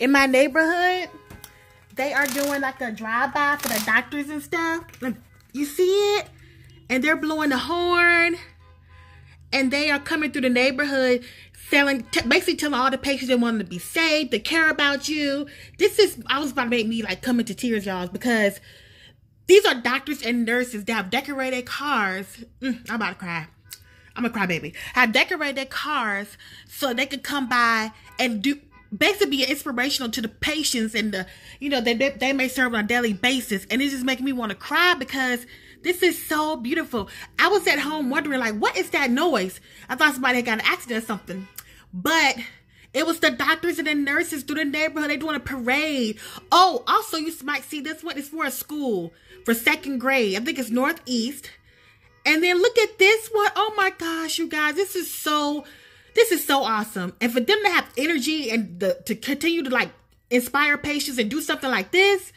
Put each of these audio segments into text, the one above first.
In my neighborhood, they are doing like a drive-by for the doctors and stuff. You see it? And they're blowing the horn. And they are coming through the neighborhood selling, basically telling all the patients they want to be saved, they care about you. I was about to make me like come into tears, y'all, because these are doctors and nurses that have decorated cars. I'm about to cry. I'm a crybaby. Have decorated their cars so they could come by and basically be inspirational to the patients and they may serve on a daily basis. And it's just making me want to cry because this is so beautiful. I was at home wondering, like, what is that noise? I thought somebody had got an accident or something. But it was the doctors and the nurses through the neighborhood. They're doing a parade. Oh, also, you might see this one. It's for a school for 2nd grade. I think it's Northeast. And then look at this one. Oh, my gosh, you guys. This is so awesome. And for them to have energy and to continue to, like, inspire patients and do something like this,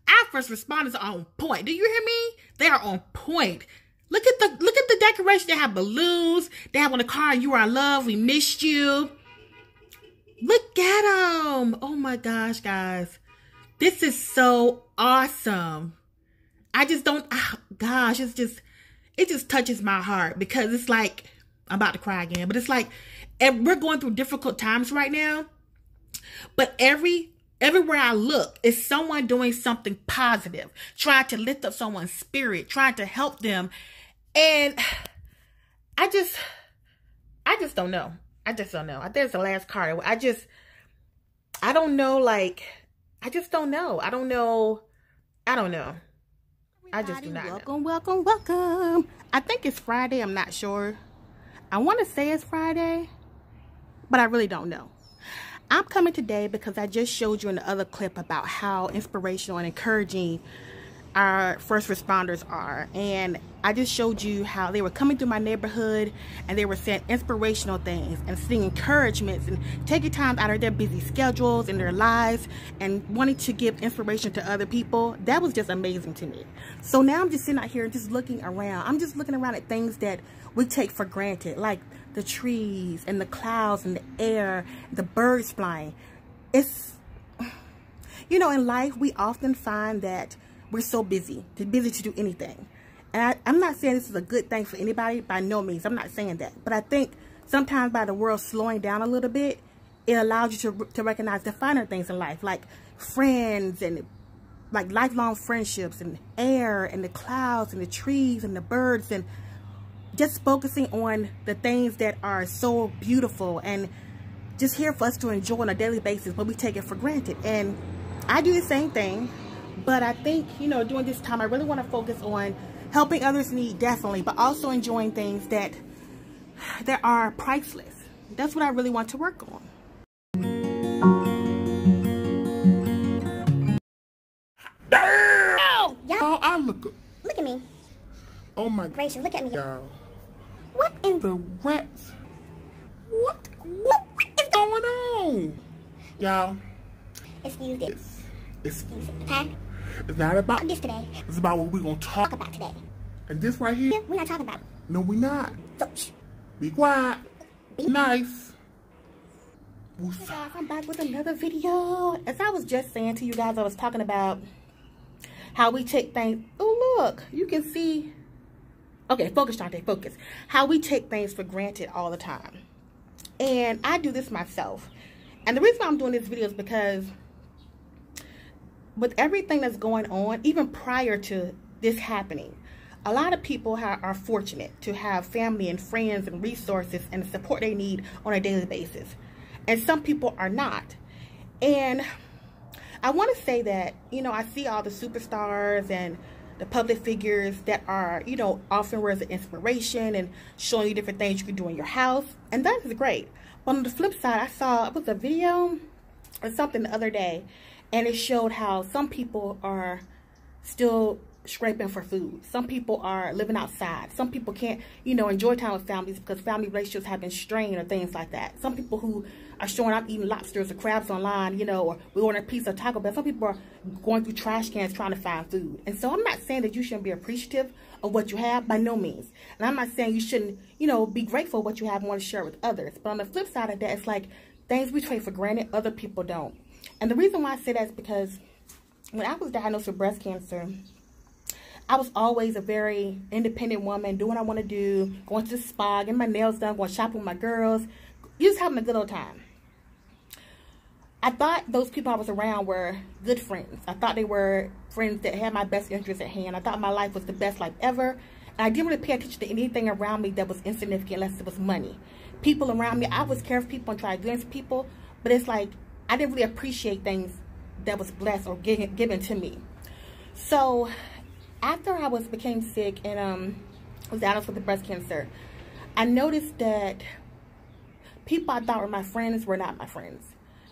our first responders are on point. Do you hear me? They are on point. Look at the decoration. They have balloons. They have on the car, "You are loved. We missed you." Look at them. Oh my gosh, guys. This is so awesome. I just don't, gosh, it just touches my heart because it's like, I'm about to cry again, but it's like, we're going through difficult times right now, but everywhere I look is someone doing something positive, trying to lift up someone's spirit, trying to help them. And I just don't know. I just don't know. I think it's the last card. I don't know. Like, I just don't know. I don't know. I just do not know. Welcome. I think it's Friday. I'm not sure. I want to say it's Friday, but I really don't know. I'm coming today because I just showed you in the other clip about how inspirational and encouraging our first responders are. And I just showed you how they were coming through my neighborhood and they were saying inspirational things and seeing encouragements and taking time out of their busy schedules and their lives and wanting to give inspiration to other people. That was just amazing to me. So now I'm just sitting out here and just looking around. I'm just looking around at things that we take for granted, like the trees and the clouds and the air, the birds flying. It's, in life, we often find that we're so busy to do anything. And I'm not saying this is a good thing for anybody, by no means. I'm not saying that. But I think sometimes by the world slowing down a little bit, it allows you to recognize the finer things in life, like friends and like lifelong friendships and air and the clouds and the trees and the birds, and just focusing on the things that are so beautiful and just here for us to enjoy on a daily basis, but we take it for granted. And I do the same thing. But I think, during this time, I really want to focus on helping others in need, definitely, but also enjoying things that are priceless. That's what I really want to work on. Oh, y'all, I look at me. Oh my Gracious, look at me. y'all. What in The rats. What is going on? Y'all. Excuse me. Excuse me. Okay? It's not about This today. It's about what we're gonna talk About today. And this right here? Yeah, we're not talking about. No, we not. So, shh. Be quiet. Be nice. Hey guys, I'm back with another video. As I was just saying to you guys, I was talking about how we take things. Oh, look, you can see. Okay, focus, Shante, focus. How we take things for granted all the time. And I do this myself. And the reason why I'm doing this video is because with everything that's going on, even prior to this happening, a lot of people are fortunate to have family and friends and resources and the support they need on a daily basis. And some people are not. And I want to say that, I see all the superstars and the public figures that are, offering words of inspiration and showing you different things you can do in your house. And that is great. But on the flip side, it was a video or something the other day, and it showed how some people are still scraping for food. Some people are living outside. Some people can't, enjoy time with families because family relationships have been strained or things like that. Some people who are showing up eating lobsters or crabs online, or we order a pizza or Taco Bell. Some people are going through trash cans trying to find food. And so I'm not saying that you shouldn't be appreciative of what you have, by no means. And I'm not saying you shouldn't, be grateful for what you have and want to share with others. But on the flip side of that, it's like things we take for granted, other people don't. And the reason why I say that is because when I was diagnosed with breast cancer, I was always a very independent woman, doing what I want to do, going to the spa, getting my nails done, going shopping with my girls, just having a good old time. I thought those people I was around were good friends. I thought they were friends that had my best interests at hand. I thought my life was the best life ever. And I didn't really pay attention to anything around me that was insignificant unless it was money. People around me, I was care for people and tried to do things for people. But it's like, I didn't really appreciate things that was blessed or given to me. So, after I became sick and was diagnosed with the breast cancer, I noticed that people I thought were my friends were not my friends.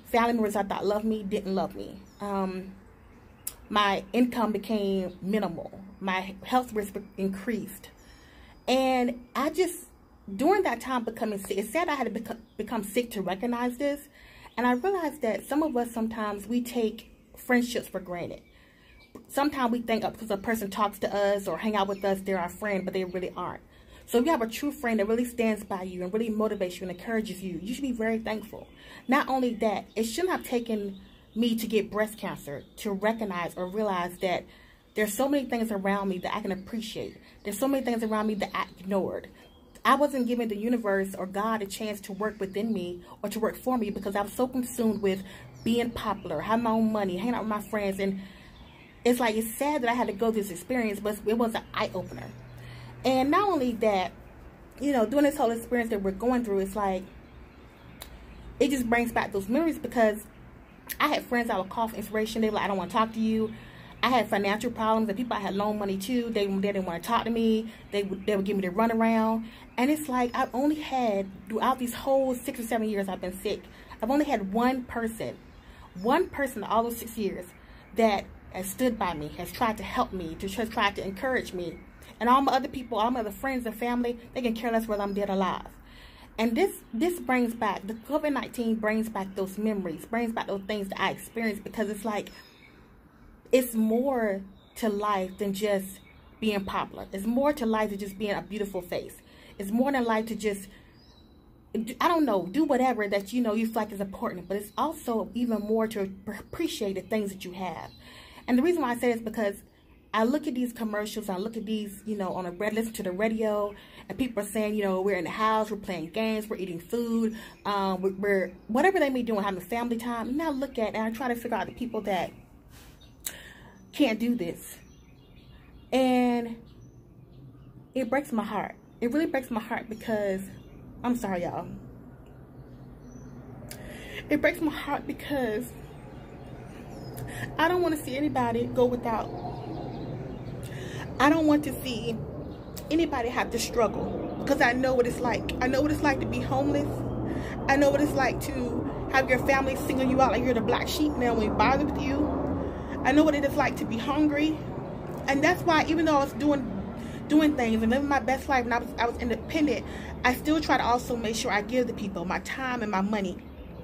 Family members I thought loved me didn't love me. My income became minimal. My health risk increased. And I just, during that time becoming sick, it said I had to become sick to recognize this. And I realized that some of us sometimes we take friendships for granted. Sometimes we think because a person talks to us or hang out with us, they're our friend, but they really aren't. So if you have a true friend that really stands by you and really motivates you and encourages you, you should be very thankful. Not only that, it shouldn't have taken me to get breast cancer to recognize or realize that there's so many things around me that I can appreciate. There's so many things around me that I ignored. I wasn't giving the universe or God a chance to work within me or to work for me because I was so consumed with being popular, having my own money, hanging out with my friends. And it's like, it's sad that I had to go through this experience, but it was an eye-opener. And not only that, you know, doing this whole experience that we're going through, it's like, it just brings back those memories because I had friends I would call for inspiration. They were like, I don't want to talk to you. I had financial problems and people I had loan money to, they didn't want to talk to me. They would give me the runaround. And it's like, I've only had, throughout these whole 6 or 7 years I've been sick, I've only had one person all those 6 years that has stood by me, has tried to help me, has tried to encourage me. And all my other people, all my other friends and family, they can care less whether I'm dead or alive. And this brings back, the COVID-19 brings back those memories, brings back those things that I experienced because it's like, it's more to life than just being popular. It's more to life than just being a beautiful face. It's more than life to just, I don't know, do whatever that you know you feel like is important. But it's also even more to appreciate the things that you have. And the reason why I say this is because I look at these commercials, I look at these, you know, on the listen to the radio, and people are saying, you know, we're in the house, we're playing games, we're eating food, we're whatever they may be doing, having family time. And I look at and I try to figure out the people that can't do this. And it breaks my heart. It really breaks my heart because, I'm sorry, y'all. It breaks my heart because I don't want to see anybody go without. I don't want to see anybody have to struggle because I know what it's like. I know what it's like to be homeless. I know what it's like to have your family single you out like you're the black sheep and they don't even bother with you. I know what it is like to be hungry. And that's why even though I was doing things and living my best life and I was independent, I still try to also make sure I give the people my time and my money.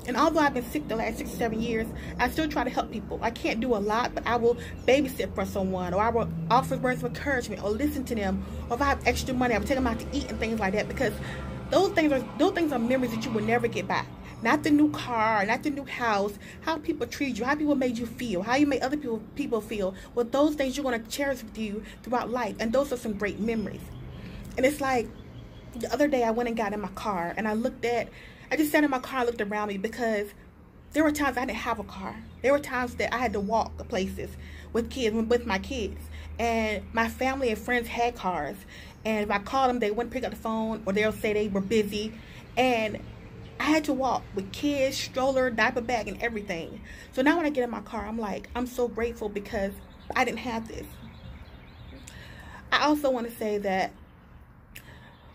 And although I've been sick the last 6 or 7 years, I still try to help people. I can't do a lot, but I will babysit for someone, or I will offer words of encouragement, or listen to them, or if I have extra money, I will take them out to eat and things like that. Because those things are memories that you will never get back. Not the new car, not the new house, how people treat you, how people made you feel, how you made other people feel. Well, those things you're going to cherish with you throughout life, and those are some great memories. And it's like the other day I went and got in my car, and I just sat in my car and looked around me because there were times I didn't have a car. There were times that I had to walk places with my kids. And my family and friends had cars. And if I called them, they wouldn't pick up the phone, or they'll say they were busy. And I had to walk with kids, stroller, diaper bag, and everything. So now when I get in my car, I'm like, I'm so grateful because I didn't have this. I also want to say that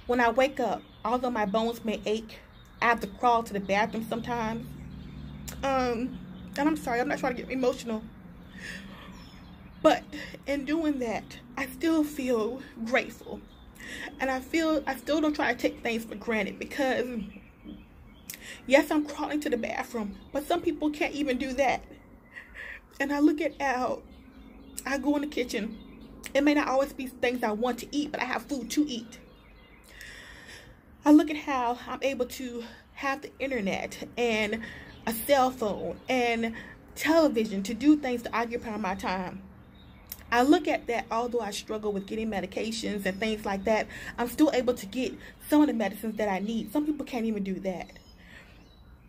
when I wake up, although my bones may ache, I have to crawl to the bathroom sometimes. And I'm sorry, I'm not trying to get emotional. But in doing that, I still feel grateful. And I still don't try to take things for granted because, yes, I'm crawling to the bathroom, but some people can't even do that. And I look at how I go in the kitchen. It may not always be things I want to eat, but I have food to eat. I look at how I'm able to have the internet and a cell phone and television, to do things to occupy my time. I look at that, although I struggle with getting medications and things like that, I'm still able to get some of the medicines that I need. Some people can't even do that.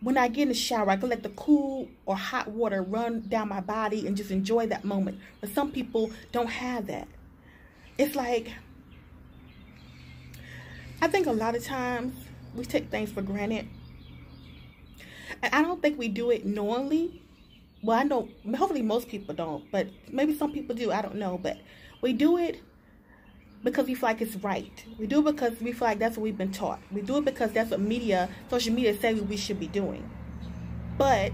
When I get in the shower, I can let the cool or hot water run down my body and just enjoy that moment. But some people don't have that. It's like, I think a lot of times we take things for granted. And I don't think we do it knowingly. Well, I know, hopefully most people don't, but maybe some people do, I don't know. But we do it because we feel like it's right. We do it because we feel like that's what we've been taught. We do it because that's what social media says we should be doing. But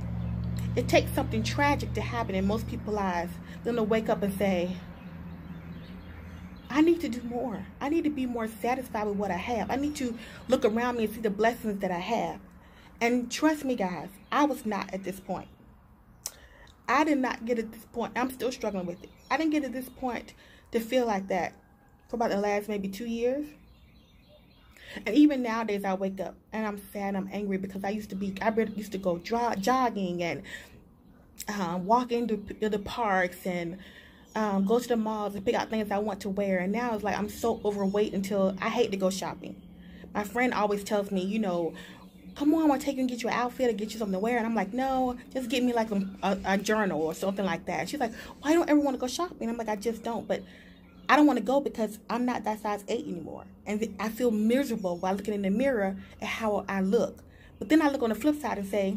it takes something tragic to happen in most people's lives for them to wake up and say, I need to do more. I need to be more satisfied with what I have. I need to look around me and see the blessings that I have. And trust me, guys, I was not at this point. I did not get at this point. I'm still struggling with it. I didn't get at this point to feel like that for about the last maybe 2 years. And even nowadays I wake up and I'm sad, I'm angry, because I used to go jogging and walk into the parks and go to the malls and pick out things I want to wear. And now it's like I'm so overweight until I hate to go shopping. My friend always tells me, you know, come on, I want to take you and get you an outfit or get you something to wear. And I'm like, no, just get me like a journal or something like that. And she's like, why don't ever want to go shopping? I'm like, I just don't. But I don't want to go because I'm not that size 8 anymore. And I feel miserable while looking in the mirror at how I look. But then I look on the flip side and say,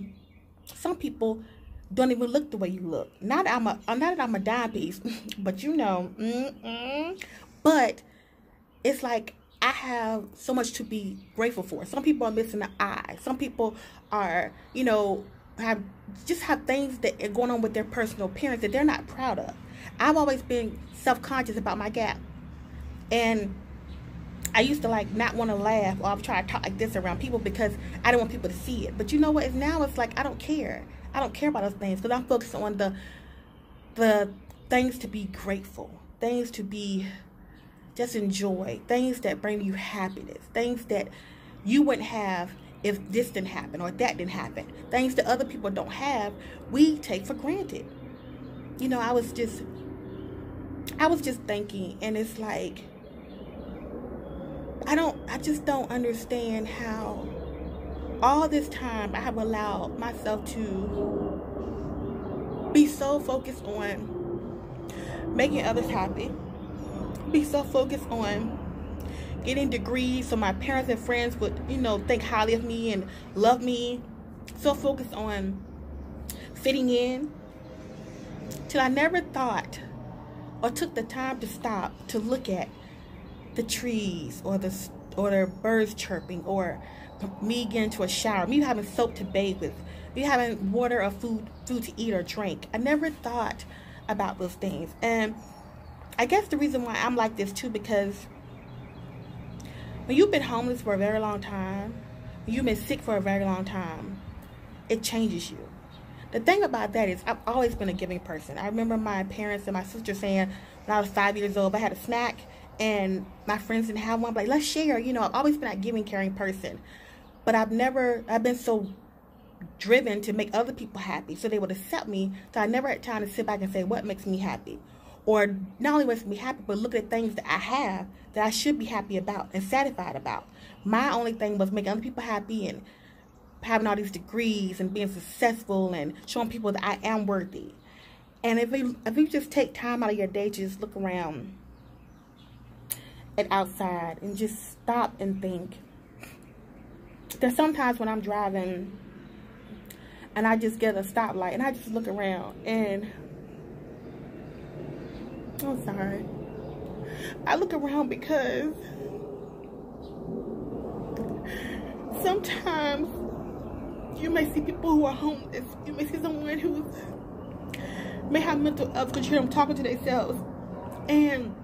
some people don't even look the way you look. Not that I'm a dime piece, but you know, but it's like, I have so much to be grateful for. Some people are missing an eye. Some people are, you know, have things that are going on with their personal appearance that they're not proud of. I've always been self-conscious about my gap. And I used to like not want to laugh or I'm trying to talk like this around people because I don't want people to see it. But you know what? Now it's like I don't care. I don't care about those things because I'm focused on the things to be grateful. Things to be just enjoy, things that bring you happiness, things that you wouldn't have if this didn't happen or that didn't happen, things that other people don't have, we take for granted. You know, I was just thinking, and it's like, I just don't understand how all this time I have allowed myself to be so focused on making others happy, be so focused on getting degrees so my parents and friends would, you know, think highly of me and love me, so focused on fitting in, till I never thought or took the time to stop to look at the trees or the birds chirping, or me getting to a shower, me having soap to bathe with, me having water or food to eat or drink. I never thought about those things. And I guess the reason why I'm like this too, because when you've been homeless for a very long time, when you've been sick for a very long time, it changes you. The thing about that is I've always been a giving person. I remember my parents and my sister saying when I was 5 years old, if I had a snack and my friends didn't have one, I'm like, let's share. You know, I've always been a giving, caring person. But I've been so driven to make other people happy so they would accept me, so I never had time to sit back and say, what makes me happy? Or not only makes me happy, but look at things that I have that I should be happy about and satisfied about. My only thing was making other people happy and having all these degrees and being successful and showing people that I am worthy. And if you just take time out of your day to just look around and outside and just stop and think. There's sometimes when I'm driving and I just get a stoplight and I just look around and I'm sorry. I look around because sometimes you may see people who are homeless. You may see someone who may have mental illness because you hear them talking to themselves. And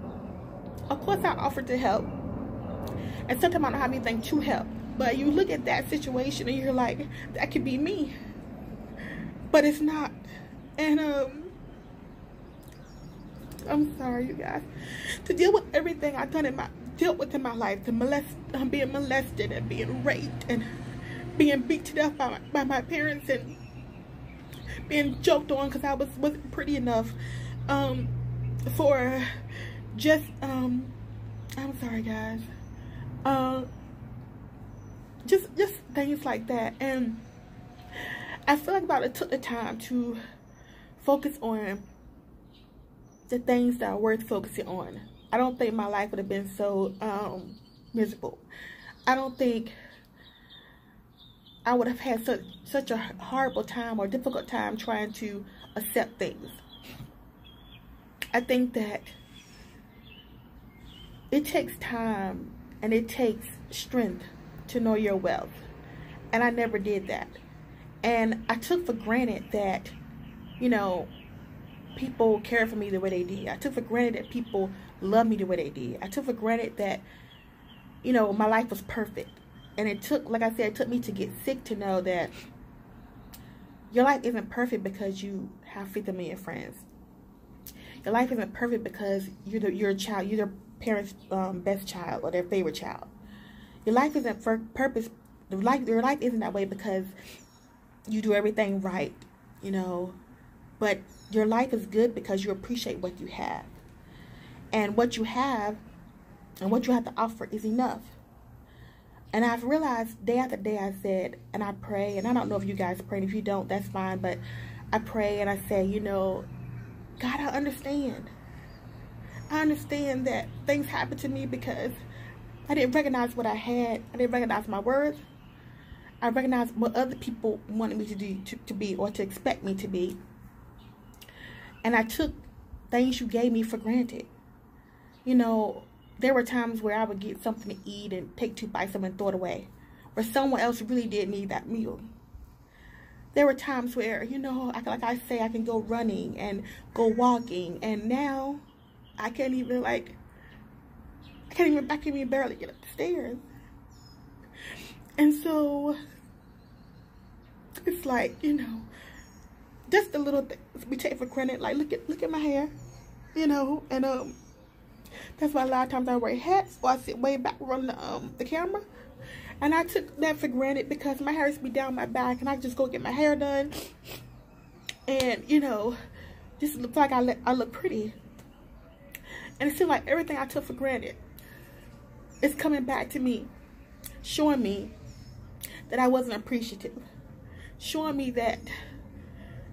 of course I offer to help. And sometimes I don't have anything to help. But you look at that situation and you're like, that could be me. But it's not. And I'm sorry, you guys. To deal with everything I've dealt with in my life, being molested and being raped and being beat to death by my parents and being joked on because I wasn't pretty enough for just I'm sorry guys, just things like that. And I feel like about it took the time to focus on the things that are worth focusing on. I don't think my life would have been so miserable. I don't think I would have had such a horrible time or difficult time trying to accept things. I think that it takes time and it takes strength to know your wealth. And I never did that. And I took for granted that, you know, people care for me the way they did. I took for granted that people love me the way they did. I took for granted that, you know, my life was perfect. And it took, like I said, it took me to get sick to know that your life isn't perfect because you have 50 million friends. Your life isn't perfect because you're a child, you're their parents' best child or their favorite child. Your life isn't for purpose. Your life isn't that way because you do everything right, you know. But your life is good because you appreciate what you have. And what you have and what you have to offer is enough. And I've realized day after day, I said, and I pray, and I don't know if you guys pray, and if you don't, that's fine, but I pray and I say, you know, God, I understand. I understand that things happen to me because I didn't recognize what I had. I didn't recognize my worth. I recognized what other people wanted me to do, to be, or to expect me to be. And I took things you gave me for granted. You know, there were times where I would get something to eat and take 2 bites of it and throw it away, where someone else really did need that meal. There were times where, you know, like I say, I can go running and go walking, and now I can't even barely get up the stairs. And so it's like, you know, just the little things we take for granted. Like, look at my hair, you know, and that's why a lot of times I wear hats or I sit way back from the camera. And I took that for granted because my hair used to be down my back and I just go get my hair done. And, you know, just look like I look pretty. And it seemed like everything I took for granted is coming back to me, showing me that I wasn't appreciative. Showing me that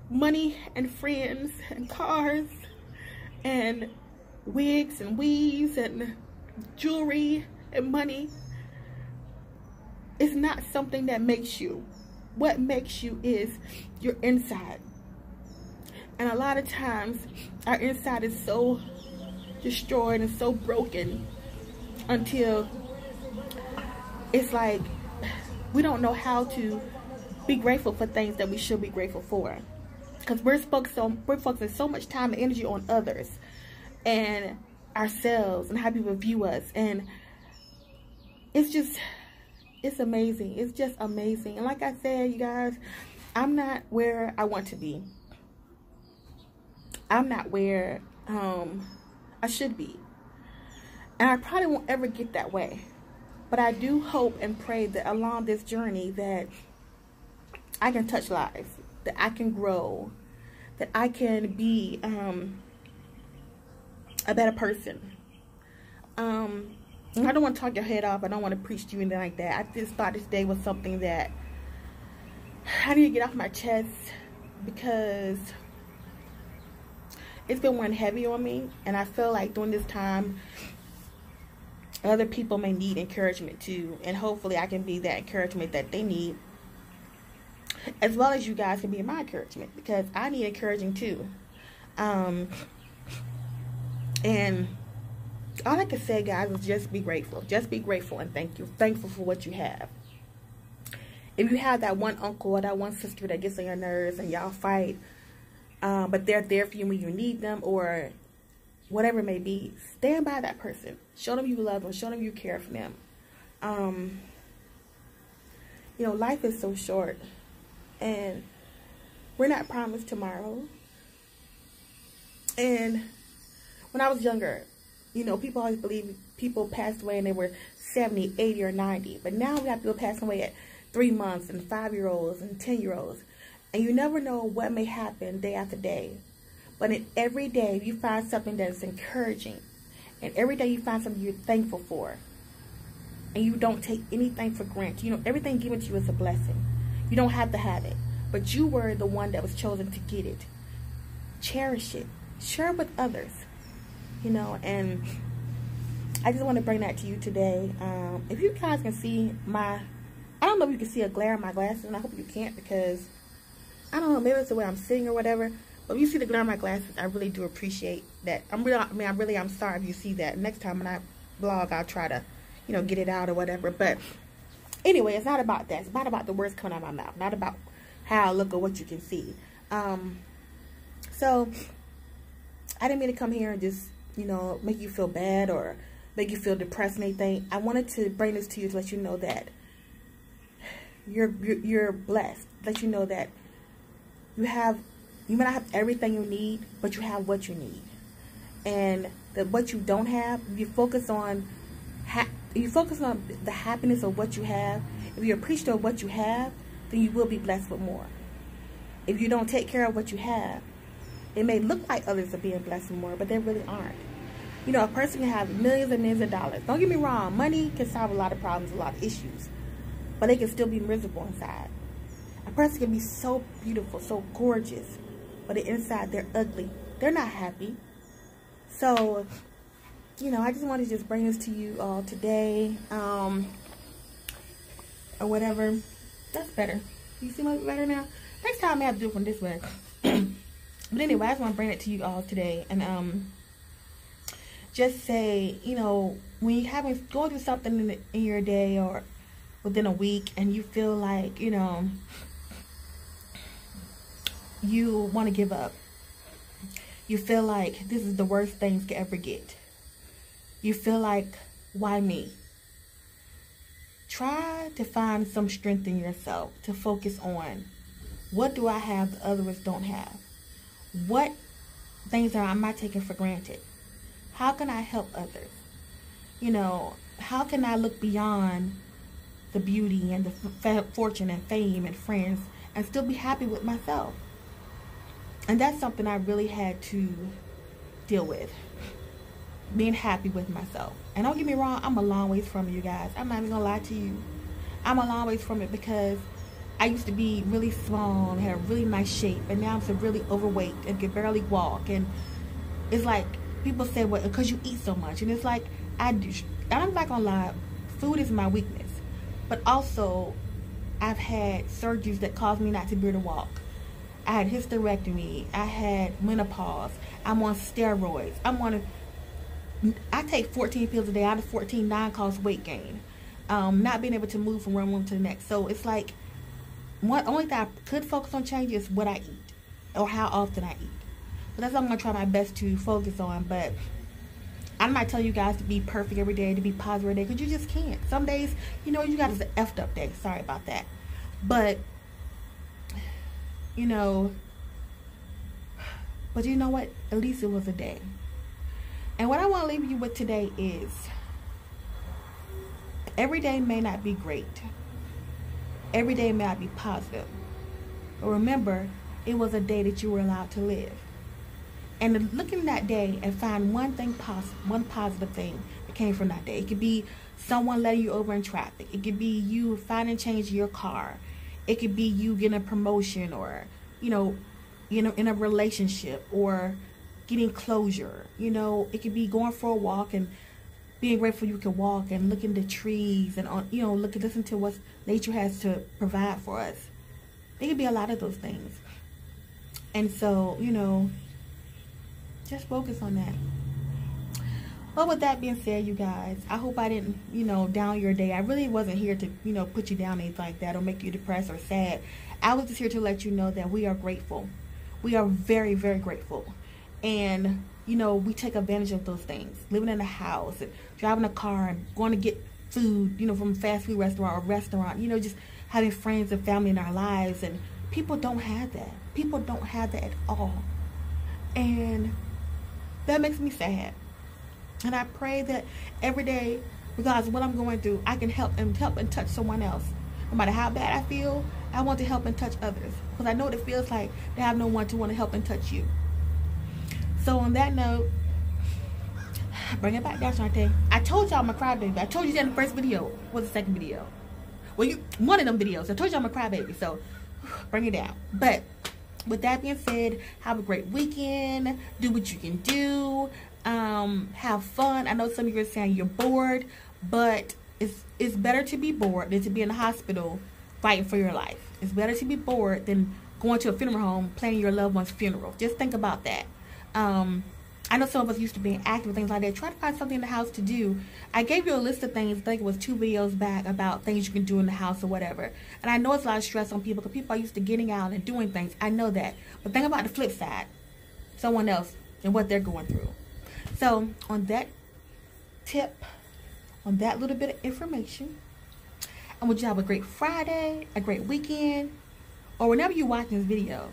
money and friends and cars and wigs and weaves and jewelry and money is not something that makes you. What makes you is your inside. And a lot of times our inside is so destroyed and so broken until it's like we don't know how to be grateful for things that we should be grateful for, because we're focusing so much time and energy on others and ourselves and how people view us. And it's amazing. It's just amazing. And like I said, you guys, I'm not where I want to be. I'm not where I should be. And I probably won't ever get that way. But I do hope and pray that along this journey that I can touch lives, that I can grow, that I can be a better person. I don't want to talk your head off. I don't want to preach to you anything like that. I just thought this day was something that I need to get off my chest because it's been weighing heavy on me. And I feel like during this time, other people may need encouragement too. And hopefully I can be that encouragement that they need, as well as you guys can be my encouragement, because I need encouraging too. And all I can say, guys, is just be grateful. Just be grateful and thank you. Thankful for what you have. If you have that one uncle or that one sister that gets on your nerves and y'all fight, but they're there for you when you need them, or whatever it may be, stand by that person. Show them you love them. Show them you care for them. You know, life is so short, and we're not promised tomorrow. And when I was younger, you know, people always believe people passed away and they were 70, 80, or 90. But now we have people passing away at 3 months and 5-year-olds and 10-year-olds. And you never know what may happen day after day. But in every day, you find something that is encouraging. And every day you find something you're thankful for. And you don't take anything for granted. You know, everything given to you is a blessing. You don't have to have it. But you were the one that was chosen to get it. Cherish it. Share it with others. You know, and I just want to bring that to you today. If you guys can see I don't know if you can see a glare in my glasses, and I hope you can't, because I don't know, maybe it's the way I'm sitting or whatever. But if you see the glare in my glasses, I really do appreciate that. I'm sorry if you see that. Next time when I vlog, I'll try to, you know, get it out or whatever. But anyway, it's not about that. It's not about the words coming out of my mouth. Not about how I look or what you can see. So I didn't mean to come here and just, you know, make you feel bad or make you feel depressed and anything. I wanted to bring this to you to let you know that you're blessed. Let you know that you may not have everything you need, but you have what you need. And that what you don't have, if you focus on the happiness of what you have, if you appreciate what you have, then you will be blessed with more. If you don't take care of what you have, it may look like others are being blessed with more, but they really aren't. You know, a person can have millions and millions of dollars. Don't get me wrong, money can solve a lot of problems, a lot of issues, but they can still be miserable inside. A person can be so beautiful, so gorgeous, but inside they're ugly. They're not happy. So, you know, I just wanted to just bring this to you all today, or whatever. That's better. You see much better now? Next time I have to do it from this way. But anyway, I just want to bring it to you all today, and just say, you know, when you're going through something in your day or within a week, and you feel like, you know, you want to give up. You feel like this is the worst things could ever get. You feel like, why me? Try to find some strength in yourself to focus on, what do I have that others don't have? What things am I taking for granted? How can I help others? You know, how can I look beyond the beauty and the fortune and fame and friends and still be happy with myself? And that's something I really had to deal with. Being happy with myself. And don't get me wrong, I'm a long ways from it, you guys. I'm not even gonna lie to you. I'm a long ways from it, because I used to be really small and had a really nice shape, and now I'm so really overweight and can barely walk. And it's like, people say, well, because you eat so much. And it's like, I'm not gonna lie, food is my weakness. But also, I've had surgeries that caused me not to be able to walk. I had hysterectomy. I had menopause. I'm on steroids. I take 14 pills a day. Out of 14, 9 cause weight gain. Not being able to move from one room to the next. So it's like, only thing I could focus on changing is what I eat, or how often I eat. But that's what I'm going to try my best to focus on. But I'm not telling you guys to be perfect every day, to be positive every day, because you just can't. Some days, you know, you got an effed up day. Sorry about that. But, you know what? At least it was a day. And what I want to leave you with today is, every day may not be great. Every day may not be positive. But remember, it was a day that you were allowed to live. And look in that day and find one positive thing that came from that day. It could be someone letting you over in traffic. It could be you finding change in your car. It could be you getting a promotion, or, you know, in a relationship, or getting closure. You know, it could be going for a walk and being grateful you can walk and look at the trees and, you know, listen to what nature has to provide for us. It could be a lot of those things. And so, you know, just focus on that. Well, with that being said, you guys, I hope I didn't, you know, down your day. I really wasn't here to, you know, put you down, anything like that, or make you depressed or sad. I was just here to let you know that we are grateful. We are very, very grateful. And, you know, we take advantage of those things. Living in a house, and driving a car, and going to get food, you know, from a fast food restaurant or restaurant. You know, just having friends and family in our lives. And people don't have that. People don't have that at all. And that makes me sad. And I pray that every day, regardless of what I'm going through, I can help and touch someone else. No matter how bad I feel, I want to help and touch others because I know what it feels like to have no one to want to help and touch you. So on that note, bring it back down, Shantae. I told y'all I'm a crybaby. I told you that in the first video. What was the second video? Well, one of them videos. I told you I'm a crybaby. So bring it down. But with that being said, have a great weekend. Do what you can do. Have fun. I know some of you are saying you're bored, but it's better to be bored than to be in the hospital fighting for your life. It's better to be bored than going to a funeral home planning your loved one's funeral. Just think about that. I know some of us used to being active and things like that. Try to find something in the house to do. I gave you a list of things, I think it was 2 videos back, about things you can do in the house or whatever. And I know it's a lot of stress on people because people are used to getting out and doing things. I know that. But think about the flip side. Someone else and what they're going through. So on that tip, on that little bit of information, I want you to have a great Friday, a great weekend, or whenever you're watching this video.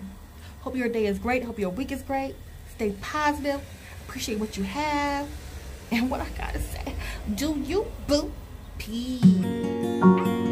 Hope your day is great. Hope your week is great. Stay positive. Appreciate what you have. And what I gotta say, do you, boo? Peace.